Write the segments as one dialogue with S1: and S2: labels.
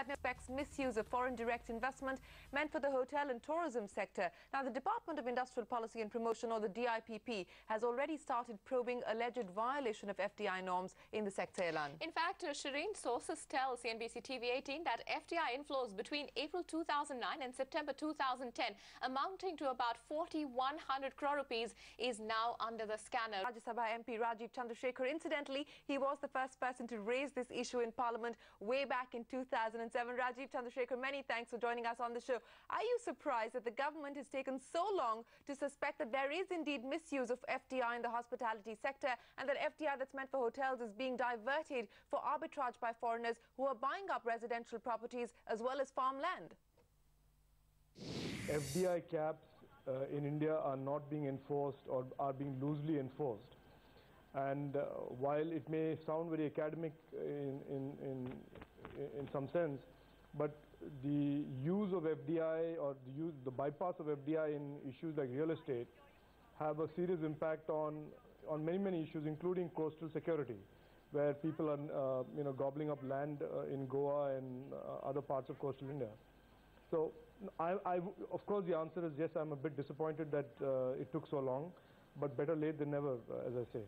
S1: Cabinet expects misuse of foreign direct investment meant for the hotel and tourism sector. Now, the Department of Industrial Policy and Promotion, or the DIPP, has already started probing alleged violation of FDI norms in the sector, Elan.
S2: In fact, Shireen, sources tell CNBC TV18 that FDI inflows between April 2009 and September 2010, amounting to about 4,100 crore rupees, is now under the scanner.
S1: Rajya Sabha MP Rajiv Chandrasekhar, incidentally, he was the first person to raise this issue in Parliament way back in 2007. Rajiv Chandrasekhar, many thanks for joining us on the show. Are you surprised that the government has taken so long to suspect that there is indeed misuse of FDI in the hospitality sector, and that FDI that's meant for hotels is being diverted for arbitrage by foreigners who are buying up residential properties as well as farmland?
S3: FDI caps in India are not being enforced or are being loosely enforced. And while it may sound very academic in some sense, but the use of FDI or the bypass of FDI in issues like real estate have a serious impact on many issues, including coastal security, where people are gobbling up land in Goa and other parts of coastal India. So of course the answer is yes, I'm a bit disappointed that it took so long, but better late than never, as I say.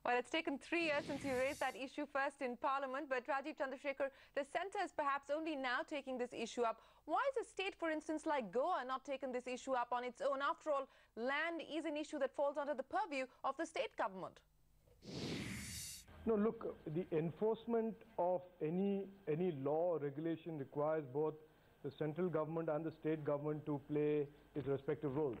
S1: Well, it's taken 3 years since you raised that issue first in Parliament, but Rajiv Chandrasekhar, the centre is perhaps only now taking this issue up. Why is a state, for instance, like Goa not taking this issue up on its own? After all, land is an issue that falls under the purview of the state government.
S3: No, look, the enforcement of any law or regulation requires both the central government and the state government to play its respective roles.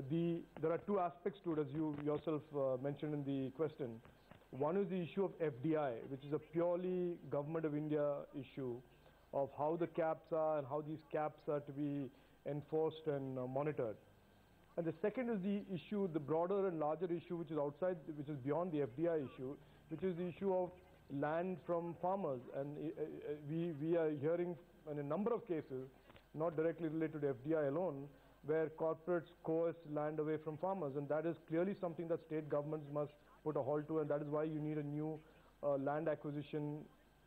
S3: There are two aspects to it, as you yourself mentioned in the question. One is the issue of FDI, which is a purely Government of India issue of how the caps are and how these caps are to be enforced and monitored. And the second is the issue, the broader and larger issue, which is outside, which is beyond the FDI issue, which is the issue of land from farmers. And we are hearing in a number of cases, not directly related to FDI alone, where corporates coerce land away from farmers, and that is clearly something that state governments must put a halt to, and that is why you need a new land acquisition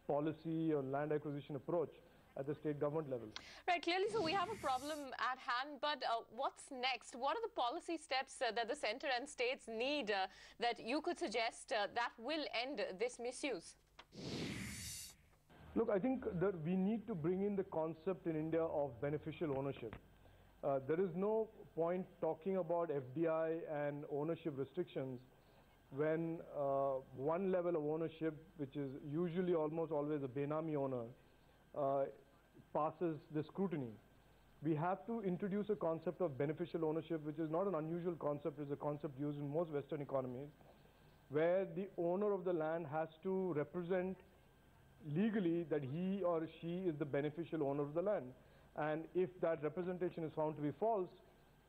S3: policy or land acquisition approach at the state government level.
S2: Right, clearly, so we have a problem at hand, but what's next? What are the policy steps that the centre and states need that you could suggest that will end this misuse?
S3: Look, I think that we need to bring in the concept in India of beneficial ownership. There is no point talking about FDI and ownership restrictions when one level of ownership, which is usually almost always a Benami owner, passes the scrutiny. We have to introduce a concept of beneficial ownership, which is not an unusual concept. It's a concept used in most Western economies, where the owner of the land has to represent legally that he or she is the beneficial owner of the land. And if that representation is found to be false,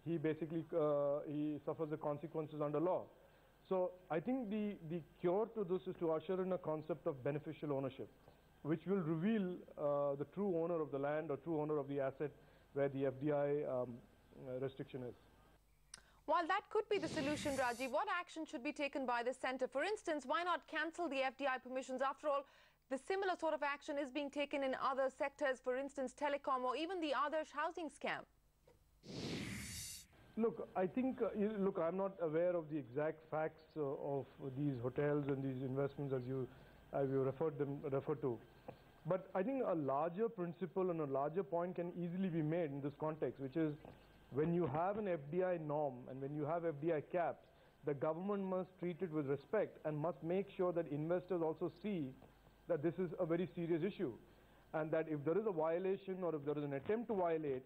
S3: he basically he suffers the consequences under law. So I think the cure to this is to usher in a concept of beneficial ownership, which will reveal the true owner of the land or true owner of the asset where the FDI restriction is.
S1: While that could be the solution, Rajiv, what action should be taken by the centre? For instance, why not cancel the FDI permissions? After all, the similar sort of action is being taken in other sectors, for instance, telecom or even the Adarsh housing scam.
S3: Look, I think, look, I'm not aware of the exact facts of these hotels and these investments as you referred to. But I think a larger principle and a larger point can easily be made in this context, which is when you have an FDI norm and when you have FDI caps, the government must treat it with respect and must make sure that investors also see that this is a very serious issue, and that if there is a violation or if there is an attempt to violate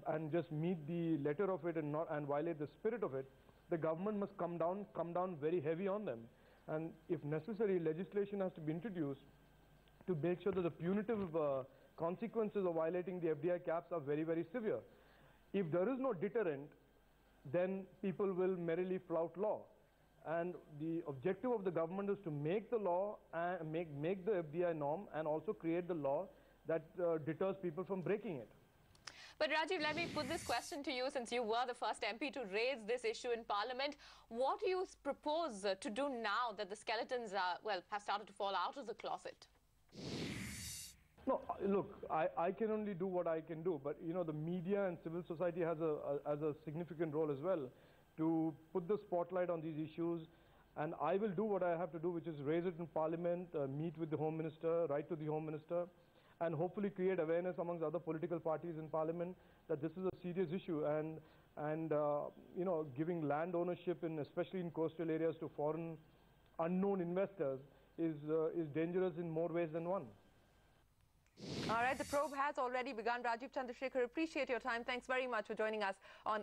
S3: and just meet the letter of it and violate the spirit of it, the government must come down very heavy on them. And if necessary, legislation has to be introduced to make sure that the punitive consequences of violating the FDI caps are very, very severe. If there is no deterrent, then people will merrily flout law. And the objective of the government is to make the law and make the FDI norm and also create the law that deters people from breaking it.
S2: But Rajiv, let me put this question to you, since you were the first MP to raise this issue in Parliament. What do you propose to do now that the skeletons have started to fall out of the closet?
S3: Look, I can only do what I can do, but the media and civil society has a significant role as well to put the spotlight on these issues, and I will do what I have to do, which is raise it in Parliament, meet with the Home Minister, write to the Home Minister, and hopefully create awareness amongst other political parties in Parliament that this is a serious issue, and giving land ownership, especially in coastal areas, to foreign unknown investors is dangerous in more ways than one.
S1: All right, the probe has already begun. Rajiv Chandrasekhar, appreciate your time. Thanks very much for joining us on